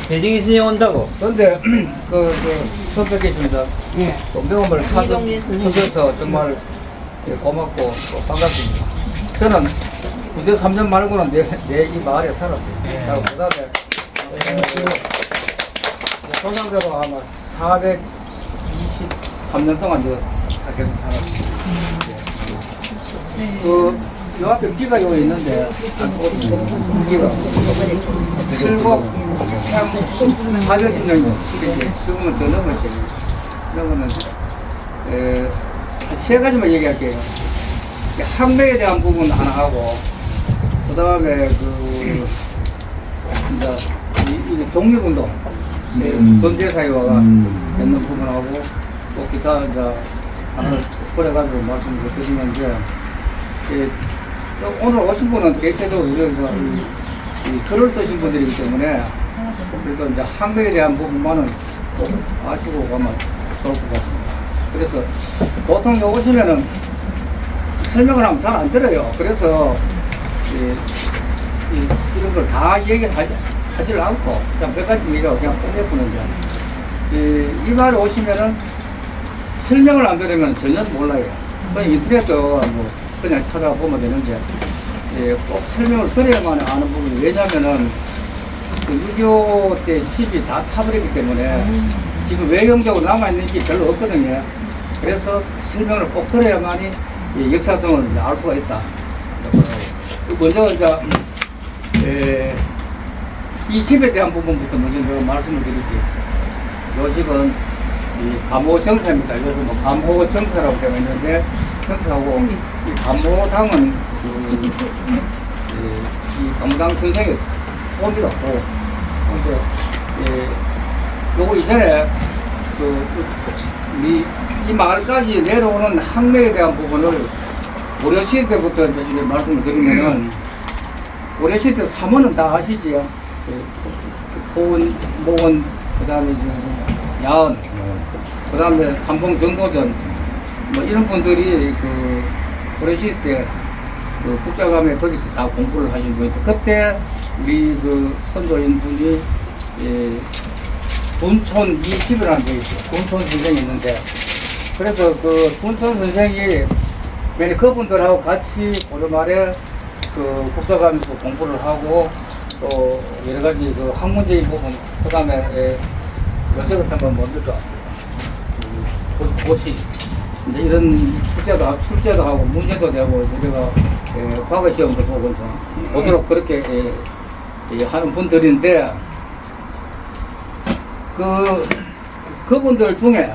배정희 선생님 온다고. 그런데 선택했습니다. 예. 명함을 이동일 선생님. 찾아서 정말 고맙고 또 반갑습니다. 저는 군대 3년 말고는 내 이 마을에 살았어요. 예. 그 다음에 소상대로 아마 423년 동안 계속 살았어요. 요 앞에 비가 여기 있는데, 비가. 칠곡, 그냥 400년, 지금은 더 넘었죠. 넘었는데, 세 가지만 얘기할게요. 학매에 대한 부분 하나 하고, 그 다음에 이제 독립운동, 범죄사회화가 있는 부분하고, 또 기타 이제 하나 그래가지고 말씀을 드리는데, 오늘 오신 분은 대체적으로 우리가 이 글을 쓰신 분들이기 때문에 그래도 이제 학매에 대한 부분만은 꼭 아시고 가면 좋을 것 같습니다. 그래서 보통 여기 오시면은 설명을 하면 잘 안 들어요. 그래서 이런 걸 다 얘기하지 않고 그냥 몇 가지 얘기하고 그냥 끝내보는데 이 말에 오시면은 설명을 안 들으면 전혀 몰라요. 그냥 인터넷도 뭐 그냥 찾아보면 되는데 꼭 설명을 드려야만 아는 부분이 왜냐면은 그 6.25 때 칩이 다 타버렸기 때문에 지금 외형적으로 남아있는 게 별로 없거든요. 그래서 설명을 꼭 드려야만이 역사성을 알 수가 있다. 먼저 이 집에 대한 부분부터 먼저 제가 말씀을 드릴게요. 이 집은 이 감호 정사입니다. 요즘 뭐 감호 정사라고 되어 있는데 정사하고 이 감호당은 이 감호당 선생의 호입니다. 호. 근데 요거 이전에 이 마을까지 내려오는 항매에 대한 부분을 고려시대 때부터 이제 말씀을 드리면은 고려시대 사문은 다 아시지요? 호은, 목은, 그 다음에 야은, 그 다음에 삼봉 경도전, 뭐 이런 분들이 고려시대 때 국자감에 거기서 다 공부를 하신 분인데 그때 우리 선조인 분이 둔촌 이집이라는 데 있어요. 둔촌 선생이 있는데 그래서 둔촌 선생이 맨날 그분들하고 같이 고려말에 국자감에서 공부를 하고 또 여러 가지 학문적인 부분, 그 다음에 요새 같은 건 뭡니까? 고시. 이제 이런 출제도 하고 문제도 되고 우리가 과거 시험도 보고 보도록 그렇게 하는 분들인데 그분들 중에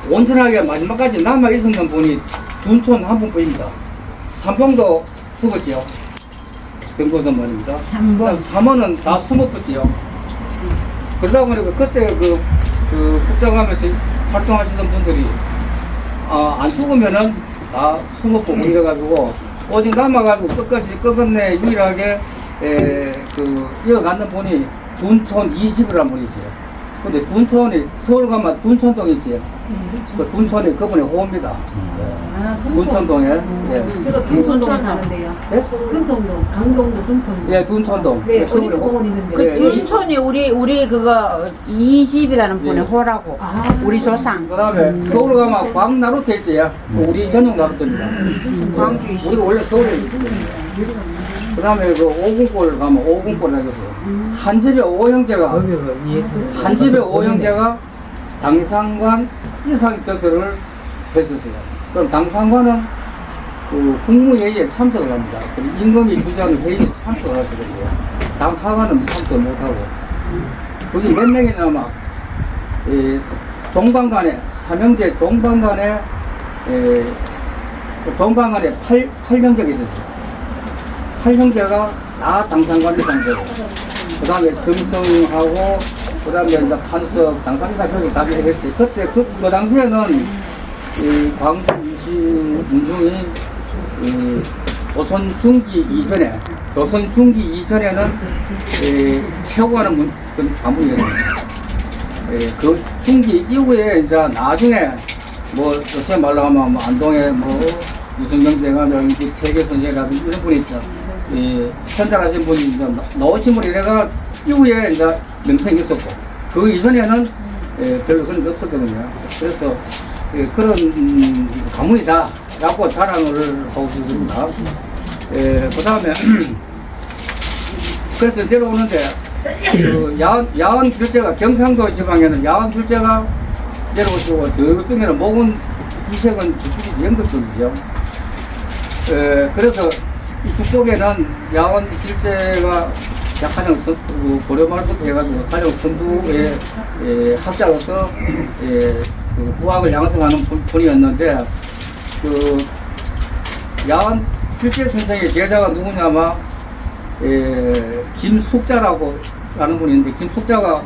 온전하게 마지막까지 남아 있었는 분이 둔촌 한 분뿐입니다. 삼봉도 죽었지요. 경고선만입니다. 삼원은 다 숨었었지요. 그러다 보니까 그때 국정하면서 활동하시던 분들이 안 죽으면은 다 숨었고 이래가지고 오직 남아가지고 끝끝내 유일하게 이어가는 분이 둔촌 이집이라는 분이 있어요. 근데 둔촌이 서울 가면 둔촌동이 있지요. 그 둔촌이 그분의 호입니다. 둔촌동에. 제가 둔촌동에 사는데요. 예? 둔촌동, 강동도 둔촌동. 예, 둔촌동. 네, 그분의 올림픽공원 있는데. 예, 예. 둔촌이 우리 그거 이집이라는 분의 예. 호라고 우리 조상 그 다음에 서울 가면 광나루터 있지요. 우리 전용 나루터입니다. 광주 우리가 원래 서울에 그 다음에 오군골 가면 오군골이라고 해서 한 집에 오형제가 당상관 이상 교수를 했었어요. 그럼 당상관은 국무회의에 참석을 합니다. 임금이 주재하는 회의에 참석을 하시거든요. 당하관은 참석 못하고 거기 몇 명이나 막 종방간에 삼형제 종방간에 종방간에 8형제가 있었어요. 8형제가 다 당상관을 상대로 그 다음에 정성하고 그 다음에 이제 판석 당상사 표를 다 했어요. 그때 그 당시에는 광주 문중이 조선 중기 이전에는 최고하는 가문이었습니다. 그 중기 이후에 이제 나중에 뭐 요새 말로 하면 뭐 안동에 뭐 유승경 대가면 태계 선생이라든지 이런 분이 있어. 선장하신 분이 이제 나오신 분이 내가 이후에 이제 명성이 있었고 그 이전에는 별로 그런 게 없었거든요. 그래서 그런 가문이다라고 자랑을 하고 싶습니다. 그 다음에 그래서 내려오는데 그 야원 둘째가 경상도 지방에는 야원 둘째가 내려오시고 저쪽에는 목은 이색은 저쪽이 영도 쪽이죠. 그래서 이쪽 쪽에는 야원 둘째가 가장 고려말부터 해가지고 가장 선두의 학자로서 그 후학을 양성하는 분이었는데 그 야원 둘째 선생의 제자가 누구냐면 김숙자라고 하는 분이 있는데 김숙자가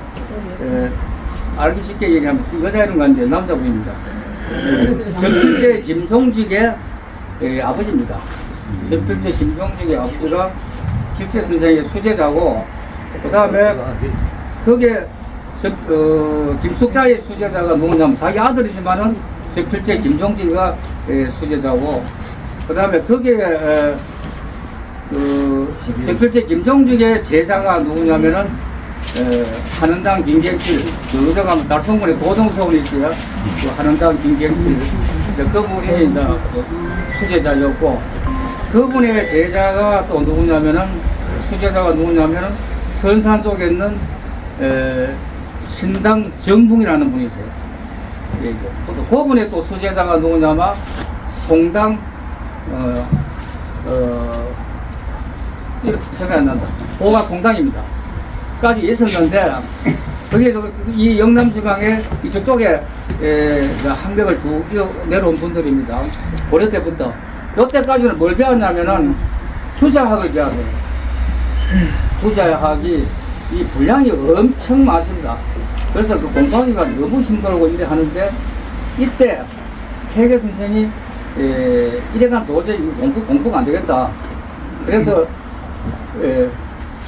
알기 쉽게 얘기하면 여자 이름 같은데 남자분입니다. 전필제 김종직의 아버지입니다. 전필제 김종직의 아버지가 길재 선생의 수제자고 그 다음에 거기에 김숙자의 수제자가 누구냐면 자기 아들이지만은 전필제 김종직가 수제자고 그 다음에 거기에 전필제 김종직의 제자가 누구냐면은 한원당 김경필 여기서 가면 달성군에 도동서원이 있어요. 그 한원당 김경필 그분이 이제 수제자였고 그분의 제자가 또 누구냐면은 수제자가 누구냐면은 선산 쪽에 있는 신당 정붕이라는 분이 있어요. 예, 또 그분의 또 수제자가 누구냐면 송당 생각이 안 난다. 보가 공당입니다. 까지 있었는데 거기에서 이 영남 지방에 이쪽 쪽에 한벽을 쭉 내려온 분들입니다. 고려 때부터 이때까지는 뭘 배웠냐면은 주자학을 배웠어요. 주자학이 이 분량이 엄청 많습니다. 그래서 그 공부하기가 너무 힘들고 이래 하는데 이때 태계 선생이 이래가 도저히 공부가 안 되겠다. 그래서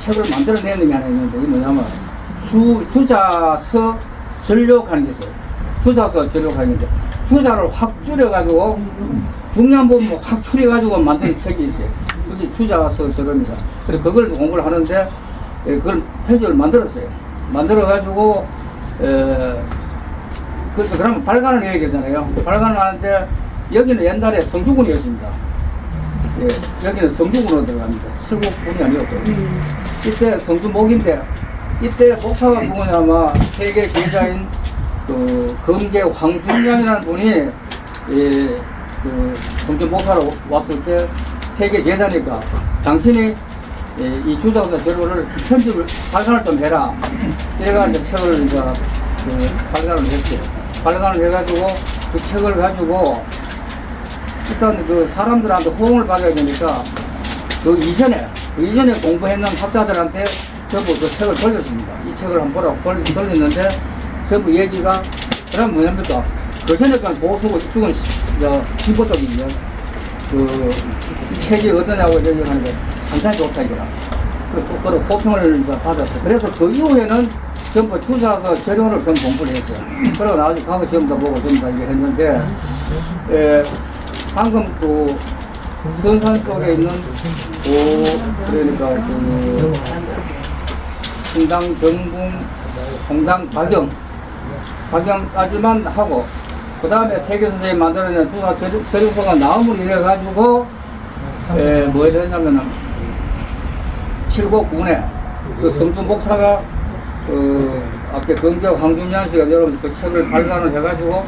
책을 만들어내는 게 하나 있는데 이게 뭐냐면 주자서 전력하는 게 있어요. 주자서 전력하는 게 주자를 확 줄여가지고 중요한 부분 확 추려가지고 만든 책이 있어요. 그게 주자서 저겁니다. 그래서 그걸 공부를 하는데 그걸 편집을 만들었어요. 만들어가지고 그래서 그러면 발간을 해야 되잖아요. 발간을 하는데 여기는 옛날에 성주군이었습니다. 예, 여기는 성주군으로 들어갑니다. 실국군이 아니었고 이때 성주목인데 이때 목사가 누구냐면 세계 제자인 그 검계 황준양이라는 분이 그 성주 목사로 왔을 때 세계 제자니까 당신이 이 주자서 재료를 편집을 발간을 좀 해라. 이래가지고 책을 이제 발간을 했죠. 발간을 해가지고 그 책을 가지고 일단 그 사람들한테 호응을 받아야 되니까 그 이전에 공부했는 학자들한테 전부 그 책을 돌렸습니다. 이 책을 한번 보라고 돌렸는데 전부 얘기가 그럼 뭐냐니까 그 전에까지 보수고 이쪽은 진보적이죠. 이 책이 어떠냐고 얘기하는데 상당히 좋다 이거라. 그런 호평을 이제 받았어요. 그래서 그 이후에는 전부 주사서 재료를 전 공부를 했어요. 그러고 나중에 과거 시험도 보고 전부 다 이게 했는데 방금 그 선산 쪽에 있는 그러니까 그 신당 정궁 송당 박영까지만 하고 그 다음에 태계 선생님이 만들어낸 주사 재료소가 나옴을 이래가지고 뭐 이랬냐면은 칠곡군에 그 성주 목사가 앞에 검정 황준양 씨가 여러분 그 책을 발간을 해가지고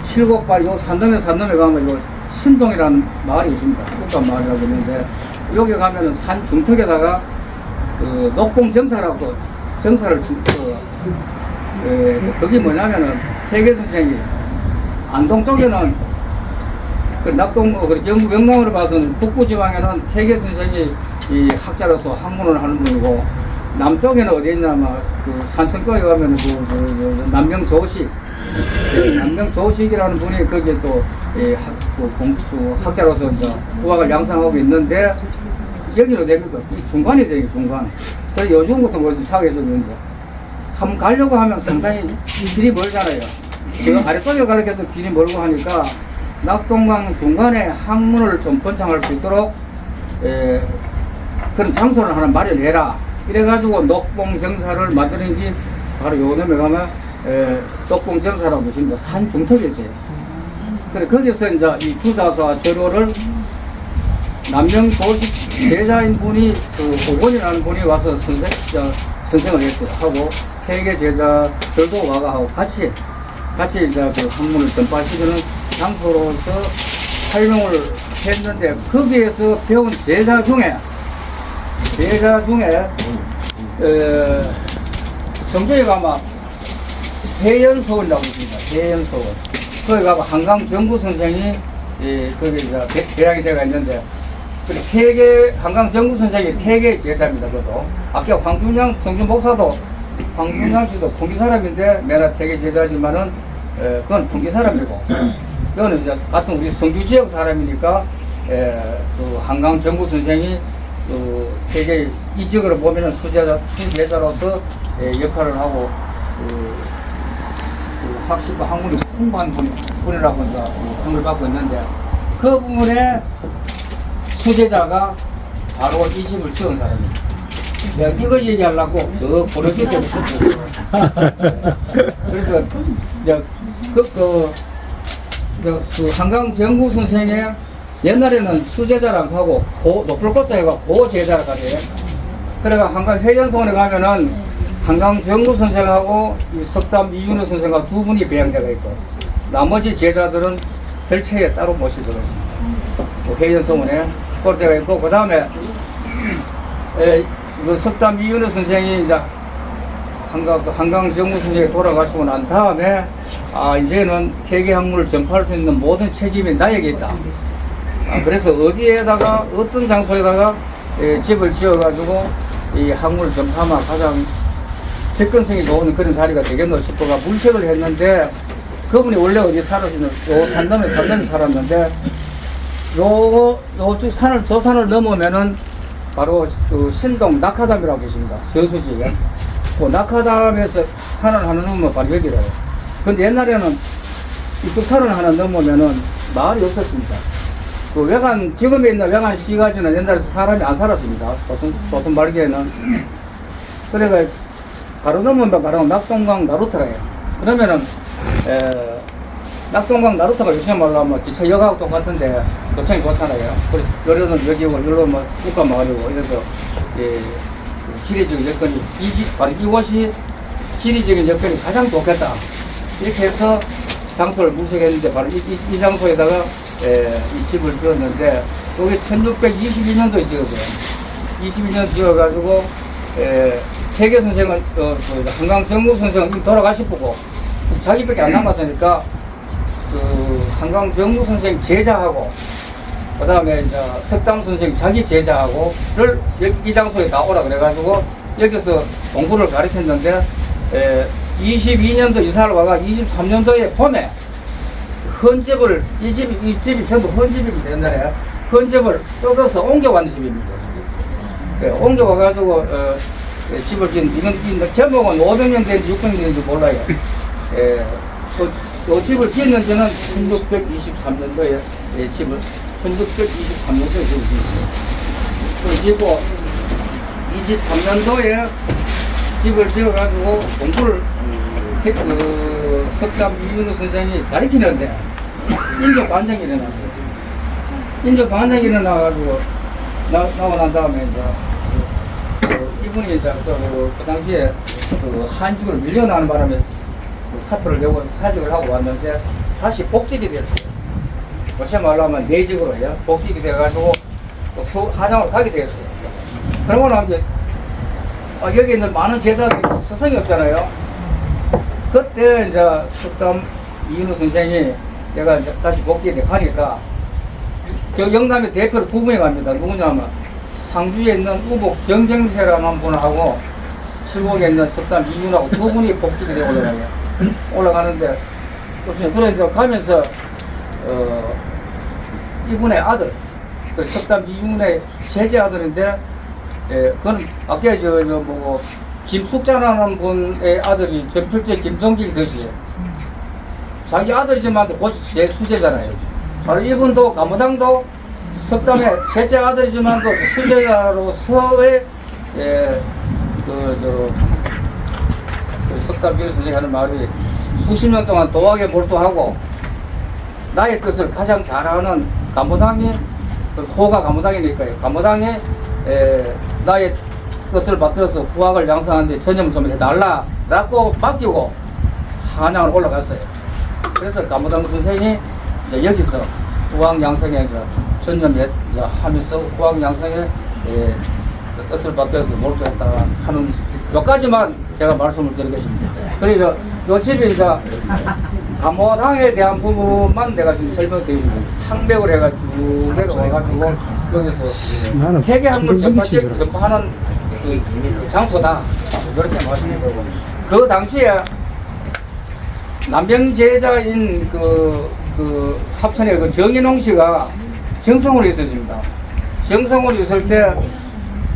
칠곡발 요 산동에 가면 요 신동이라는 마을이 있습니다. 국간 마을이라고 있는데 여기 가면은 산 중턱에다가 그 녹봉정사라고 정사를 거기 뭐냐면은 태계 선생이 안동 쪽에는 그 낙동 경북 영광으로 봐서는 북부지방에는 태계 선생이 이 학자로서 학문을 하는 분이고 남쪽에는 어디 있냐면 그 산천교에 가면은 그 남명조식 남명조식이라는 분이 거기에 또 학자로서 이제 후학을 양성하고 있는데 여기는 되니까 이 중간이 되게 중간. 그래서 요즘부터 뭐지 사회에서 그런데 한번 가려고 하면 상당히 길이 멀잖아요. 지금 아래쪽에 가려도 길이 멀고 하니까 낙동강 중간에 학문을 좀 번창할 수 있도록 그런 장소를 하나 마련해라. 이래가지고 녹봉정사를 만드는 게 바로 요놈에 가면 녹봉정사라고 보십니다. 산 중턱에 있어요. 그래 거기서 이제 이 주사사 절호를 남명도식 제자인 분이 그 오본이라는 분이 와서 선생을 했어요. 하고 세계 제자들도 와가 하고 같이 이제 그 학문을 전파시키는 장소로서 설명을 했는데 거기에서 배운 제자 중에 성주에 가면 해연서원이라고 있습니다. 해연서원. 거기 가면 한강 정구 선생이 거기 이제 배양이 되어 있는데 한강 정구 선생이 태계 제자입니다. 그것도 아까 황준양 성주 목사도 황준양 씨도 풍기 사람인데 내가 태계 제자지만은 그건 풍기 사람이고 그거는 이제 같은 우리 성주 지역 사람이니까 그 한강 정구 선생이 그 세계 이 지역으로 보면은 수제자로서 역할을 하고 그 학식과 학문이 풍부한 분이라고 이제 평을 받고 있는데 그 부분에 수제자가 바로 이 집을 지은 사람입니다. 내가 이거 얘기하려고 저 고려시 때문에 그래서 이제 그 한강 정구 선생의 옛날에는 수제자라고 하고 높을 꽃자 해가 고제자라고 하대요. 그래가 한강 회전소원에 가면은 한강 정구 선생하고 이 석담 이윤호 선생과 두 분이 배양대가 있고 나머지 제자들은 별채에 따로 모시도록 있습니다. 회전소원에 꼴대가 있고 그 다음에 그 석담 이윤호 선생이 이제 한강 정구 선생이 돌아가시고 난 다음에 이제는 세계 학문을 전파할 수 있는 모든 책임이 나에게 있다. 그래서 어디에다가 어떤 장소에다가 집을 지어가지고 이 학문을 전파하면 가장 접근성이 좋은 그런 자리가 되겠노 싶어가 물색을 했는데 그분이 원래 어디 살았으면 요 산담에 살았는데 저 산을 넘으면은 바로 그 신동 낙하담이라고 계십니다. 저수지에. 그 낙하담에서 산을 하나 넘으면 바로 여기래요. 근데 옛날에는 이쪽 산을 하나 넘으면은 마을이 없었습니다. 그 외관, 지금에 있는 외관 시가지는 옛날에 사람이 안 살았습니다. 조선 말기에는. 그래가 바로 넘으면 바로 낙동강 나루터라요. 그러면은, 낙동강 나루터가 요새 말로 하면 기차역하고 똑같은데 도청이 좋잖아요. 그래서 여기고, 여기로 뭐, 국가 마을이고, 이래서, 지리적인 여건이, 바로 이곳이 지리적인 여건이 가장 좋겠다. 이렇게 해서 장소를 물색했는데, 바로 이 장소에다가, 이 집을 지었는데, 여기 1622년도에 지었어요. 22년 지어가지고, 세계 선생은, 한강 정구 선생은 이미 돌아가시고, 자기밖에 안 남았으니까, 그, 한강 정구 선생 제자하고, 그 다음에 이제 석담 선생 자기 제자하고를 이 장소에 다 오라 그래가지고, 여기서 공부를 가르쳤는데, 22년도 이사를 와가 23년도에 봄에, 헌집을, 이 집이 전부 헌집입니다, 옛날에. 헌집을 뜯어서 옮겨왔는 집입니다. 옮겨와가지고, 집을 지은, 이건 제목은 500년 된지 600년 된지 몰라요. 요 집을 지었는지는 1623년도에 집을, 1623년도에 집을 지었어요. 그리고 23년도에 집을 지어가지고 공부를, 석담 이윤호 선생이 가르치는데, 인조 반정이 일어났어요. 인조 반정이 일어나가지고, 나오고 난 다음에 이제, 이분이 이제 그 당시에 그 한직을 밀려나는 바람에 사표를 내고 사직을 하고 왔는데 다시 복직이 됐어요. 요새 말로 하면 내직으로요. 복직이 돼가지고 하장을 가게 됐어요. 그러고 나면 이제 여기 있는 많은 제자들이 스승이 없잖아요. 그때 이제 석담 이윤호 선생이 내가 이제 다시 복직이 돼 가니까 저 영남의 대표로 두 분이 갑니다. 누구냐면 상주에 있는 우복 정정세라는 분하고 칠곡에 있는 석담 이윤하고 두 분이 복직이 되고 올라가는데 그래 이제 가면서 이분의 아들 그 석담 이윤의 세제 아들인데 그건 아까 뭐 김숙자라는 분의 아들이 전필제 김성길 듯이 자기 아들이지만 곧 제 수제잖아요. 바로 이분도 가무당도 석담의 셋째 아들이지만도 수제자로서의 석달교 선생이 하는 말이 수십 년 동안 도학에 몰두하고 나의 뜻을 가장 잘하는 간부당이 호가 간부당이니까요. 간부당이 나의 뜻을 받들어서 후학을 양성하는데 전념을 좀 해달라라고 맡기고 한양을 올라갔어요. 그래서 간부당 선생이 이제 여기서 후학 양성에 전념하면서 후학 양성에 뜻을 받들어서 몰두했다 하는 여기까지만 제가 말씀을 드리겠습니다. 그리고 요 집에 이제 감호당에 대한 부분만 내가 지금 설명드리겠습니다. 항백을 해가지고 내려와가지고 여기서 회계학물 전파하는 그 장소다 이렇게 말씀드린 거고, 그 당시에 남병제자인 그 합천의 그 정인홍 씨가 정성으로 있었습니다. 정성으로 있을 때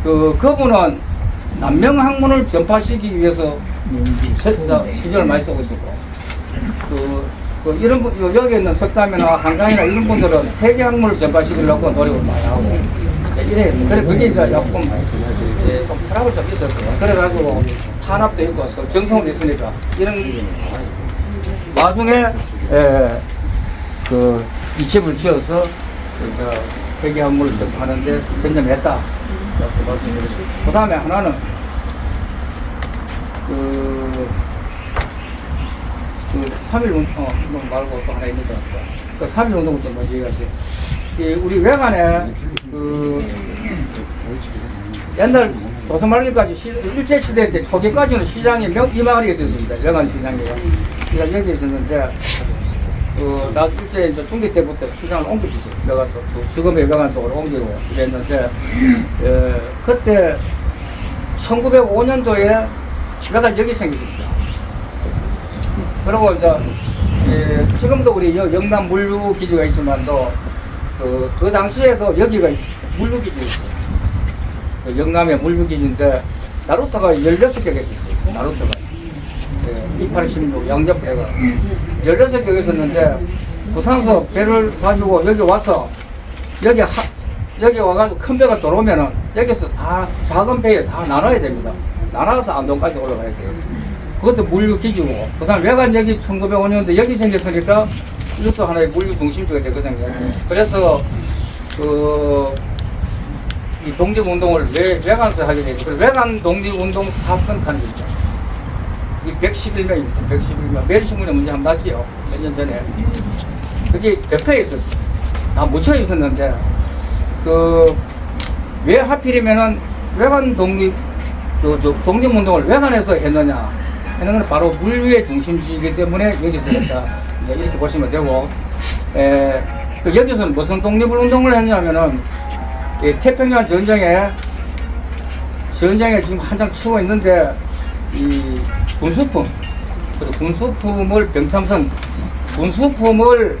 그분은 남명학문을 전파시키기 위해서 신경을 많이 쓰고 있었고, 이런 분, 여기 있는 석담이나 한강이나 이런 분들은 태계학문을 전파시키려고 노력을 많이 하고, 이래서. 그래, 그게 이제 조금 트러블 좀 있었어요. 그래가지고 탄압도 있고, 정성으로 있으니까, 이런 와중에, 이 집을 지어서, 태계학문을 전파하는데 전념했다. 그 다음에 하나는 그 3.1 운동 말고 또 하나 있는데 그 3.1 운동부터 먼저 얘기할게요. 우리 외관에 옛날 조선 말기까지 일제시대 때 초기까지는 시장이 이 마을에 있었습니다. 외관 시장이요. 그러니까 여기 있었는데 나 일제 이제 중기 때부터 시장을 옮겨주세요. 내가 지금의 외관 쪽으로 옮기고 그랬는데, 그때 1905년도에 외관 여기 생겼습니다. 그리고 이제, 지금도 우리 영남 물류기지가 있지만도, 그 당시에도 여기가 물류기지였어요. 영남의 물류기지인데, 나루터가 16개가 있었어요. 나루터가. 2816 양접배가 16개가 있었는데, 부산서 배를 가지고 여기 와서 여기 와가지고 큰 배가 들어오면은 여기서 다 작은 배에 다 나눠야 됩니다. 나눠서 안동까지 올라가야 돼요. 그것도 물류기지고, 그 다음 외관 여기 1905년도 여기 생겼으니까 이것도 하나의 물류 중심지가 되거든요. 그래서 이 독립운동을 외관에서 하게 되죠. 그래서 외관 독립운동 사건 칸입니다. 이 111명입니다. 111명. 매일신문에 문제 한번 났지요. 몇 년 전에. 그게 옆에 있었어요. 다 묻혀 있었는데, 왜 하필이면은 외관 독립운동을 외관에서 했느냐. 하는 건 바로 물류의 중심지이기 때문에 여기서 했다. 이렇게 보시면 되고, 여기서는 무슨 독립운동을 했냐면은, 태평양 전쟁에 지금 한창 치고 있는데, 이 군수품을 병참선 군수품을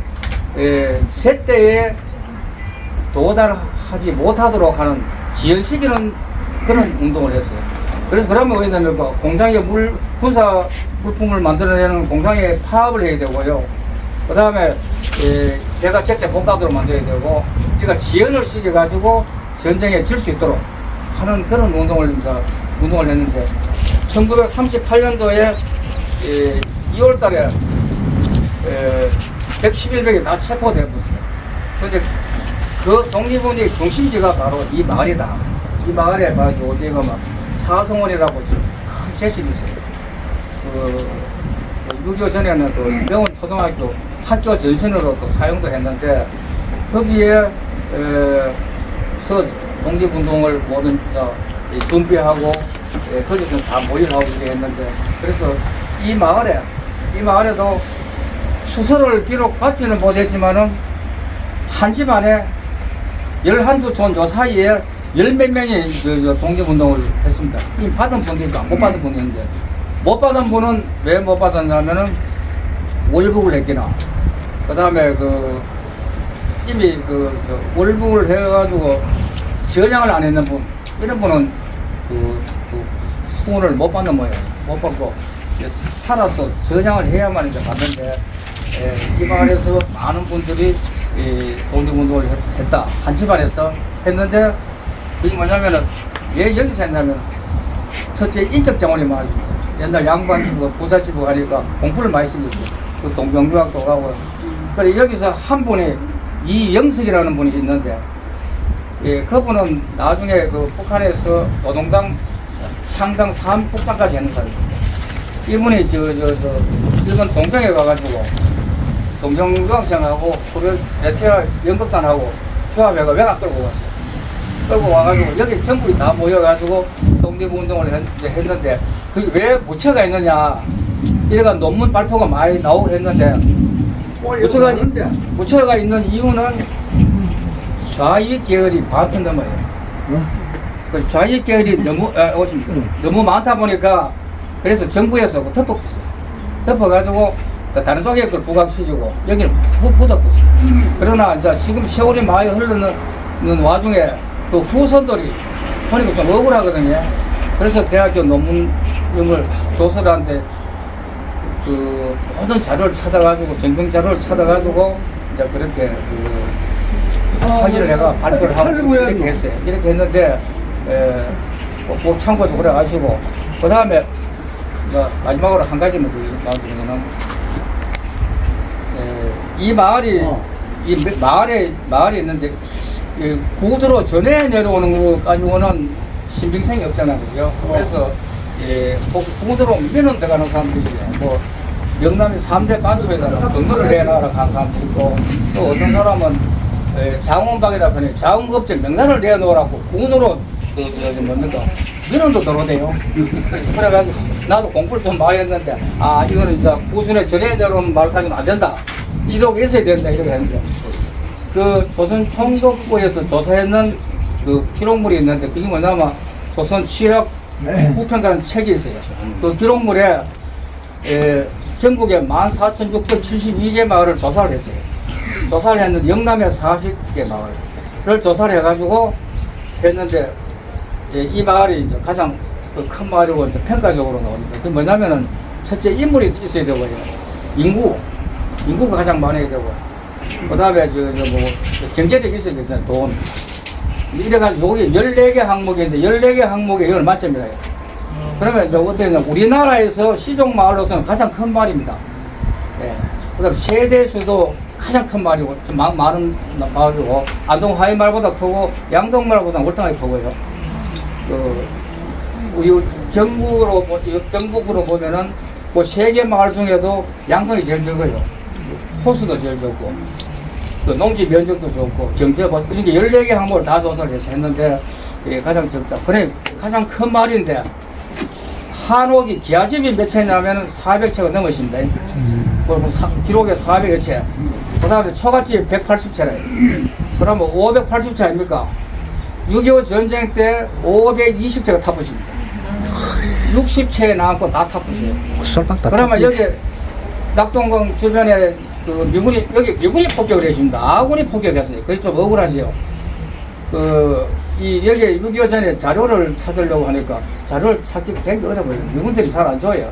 제때에 도달하지 못하도록 하는 지연시키는 그런 운동을 했어요. 그래서 그러면 왜 되냐면 공장에 군사 물품을 만들어내는 공장에 파업을 해야 되고요. 그 다음에 내가 제때 복가도록 만들어야 되고, 그러니까 지연을 시켜가지고 전쟁에 질 수 있도록 하는 그런 운동을 했는데, 1938년도에 2월 달에 111명이 다 체포되었어요. 그런데 그 독립운동의 중심지가 바로 이 마을이다. 이 마을에 어디가 막 사성원이라고 지금 큰 제실이 있어요. 6.25 전에는 그 명원 초등학교 학교 전신으로 또 사용도 했는데, 거기에 서 독립운동을 모든 준비하고 거기서 다 모의하고 이렇게 했는데, 그래서 이 마을에도 추서를 비록 받지는 못했지만은 한 집안에 11촌 요 사이에 몇 명이 독립운동을 했습니다. 이 받은 분도 있고 못 받은 분도 있는데, 못 받은 분은 왜 못 받았냐면은 월북을 했기나, 그 다음에 이미 월북을 해가지고 전향을 안 했는 분, 이런 분은 수훈을 못 받는 모양이에요. 못 받고 살아서 전향을 해야만 이제 받는데, 이 마을에서 많은 분들이 독립운동을 했다. 한 집안에서 했는데, 그게 뭐냐면은 왜 여기서 했냐면 첫째 인적 자원이 많아집니다. 옛날 양반 부잣집을 가니까 공부를 많이 시켰어요. 그 동명유학도 가고. 그래 여기서 한 분이 이영석이라는 분이 있는데, 예, 그분은 나중에 그 북한에서 노동당 창당 사무국장까지 했는 사람입니다. 이분이 일본 동경에 가가지고 동경유학생하고 레티아 연극단하고 조합회가 외곽 끌고 왔어요. 끌고 와가지고 여기 전국이 다 모여가지고 독립운동을 했는데 그게 왜 무처가 있느냐, 이래가 논문 발표가 많이 나오고 했는데, 무처가 있는 이유는 좌익 계열이 반튼 넘어요. 그 좌익 계열이 너무 많다 보니까 그래서 정부에서 덮어붙어요. 덮어가지고 다른 쪽에 그걸 부각시키고 여기는 푹 묻어붙어요. 그러나 이제 지금 세월이 많이 흐르는 와중에 그 후손들이 보니까 좀 억울하거든요. 그래서 대학교 논문을 교수들한테 그 모든 자료를 찾아가지고 전경 자료를 찾아가지고 이제 그렇게 확인을 해가 발표를 하고 이렇게 했어요. 이렇게 했는데 꼭 참고 좀 그래 가시고, 그 다음에 마지막으로 한 가지만 더 말드리면은 이 마을이 마을에 있는데 구두로 전해 내려오는 거 가지고는 신빙성이 없잖아요, 그죠? 그래서 구두로 민원 들어가는 사람들이 있어요. 뭐 영남이 3대 반초에다가 경로를 내놔라 하는 사람도 있고, 또 어떤 사람은 자원박이라 하니 자원급제 명단을 내놓으라고 군으로 뭡니까 민원도 들어오대요. 그래가지고 나도 공부를 좀 많이 했는데, 이거는 이제 구순에 전해 내려오는 말까지는 안 된다, 기록이 있어야 된다, 이렇게 했는데, 그 조선 총독부에서 조사했는 그 기록물이 있는데, 그게 뭐냐면 조선 취약 후평가라는 책이 있어요. 그 기록물에 전국에 14,672개 마을을 조사를 했어요. 조사를 했는데 영남에 40개 마을을 조사를 해가지고 했는데, 이 마을이 이제 가장 큰 마을이고 이제 평가적으로 나옵니다. 그 뭐냐면은 첫째 인물이 있어야 되고요. 인구가 가장 많아야 되고, 그 다음에 경제력이 있어야 되잖아요. 돈. 이래가지고 여기 14개 항목인데 14개 항목에 이걸 만점이다. 그러면 이제 어떻게 되냐, 우리나라에서 시종 마을로서는 가장 큰 마을입니다. 예. 그 다음에 세대수도 가장 큰 마을이고, 많은 마을이고, 안동 하이말보다 크고, 양동 말보다 월등하게 크고요. 우리 경북으로 보면은, 뭐, 세개 마을 중에도 양동이 제일 적어요. 호수도 제일 적고, 그 농지 면적도 좋고, 경제, 이렇게 14개 항목을 다 조사를 해서 했는데, 가장 적다. 그래, 가장 큰 마을인데, 한옥이 기아집이 몇 채냐면은 400채가 넘으십니다. 그리고 기록에 400여 채. 그 다음에 초가집이 180채래요. 그러면 580채 아닙니까? 6.25 전쟁 때 520채가 타부십니다. 60채 남고 다 타부세요. 그러면 여기 낙동강 주변에 여기 미군이 폭격을 했습니다. 아군이 폭격했어요. 그게 좀 억울하지요. 여기 6.25 전에 자료를 찾으려고 하니까 자료를 찾기가 되게 어려워요. 미군들이 잘 안 줘요.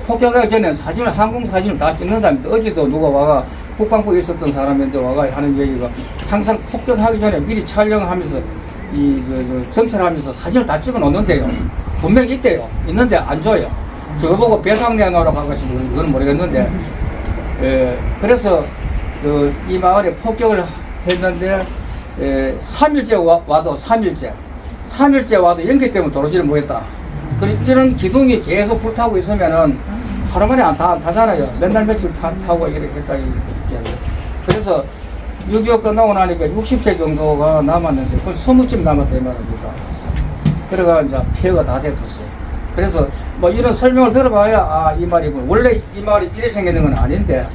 폭격하기 전에 항공 사진을 다 찍는다는데, 어제도 누가 와가 국방부에 있었던 사람인데 와가 하는 얘기가, 항상 폭격하기 전에 미리 촬영하면서 정찰하면서 사진을 다 찍어 놓는데요. 분명히 있대요. 있는데 안 줘요. 저보고 배상 내놓으라고 한 것인지 그건 모르겠는데, 그래서 이 마을에 폭격을 했는데 3일째 와도 3일째 와도 연기 때문에 들어오지를 못했다. 이런 기둥이 계속 불타고 있으면은 하루 만에 안 타잖아요. 맨날 며칠 타고 이렇게 했다. 그래서 6.25 끝나고 나니까 60채 정도가 남았는데, 그건 20쯤 남았다 이 말입니다. 그래가 이제 폐허가 다 됐었어요. 그래서 뭐 이런 설명을 들어봐야 이 말이군. 원래 이 말이 이래 생기는 건 아닌데,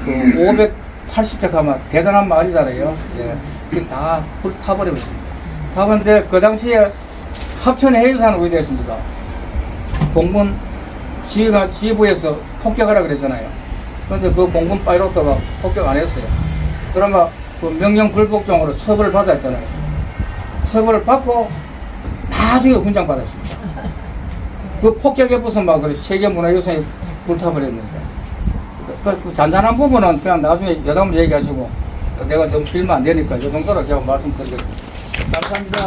580채 가면 대단한 말이잖아요. 그게 다 불타버리고 있습니다. 타버렸는데 그 당시에 합천 해일산을 의대했습니다. 공군 지휘부에서 폭격하라 그랬잖아요. 그런데 그 공군 파일럿가 폭격 안 했어요. 그러면 그 명령 불복종으로 처벌을 받았잖아요. 처벌을 받고 나중에 훈장 받았습니다. 그 폭격에 무슨 막 세계문화유산이 불타버렸는데, 그 잔잔한 부분은 그냥 나중에 여담을 얘기하시고, 내가 좀 길면 안 되니까 이 정도로 제가 말씀드리겠습니다. 감사합니다.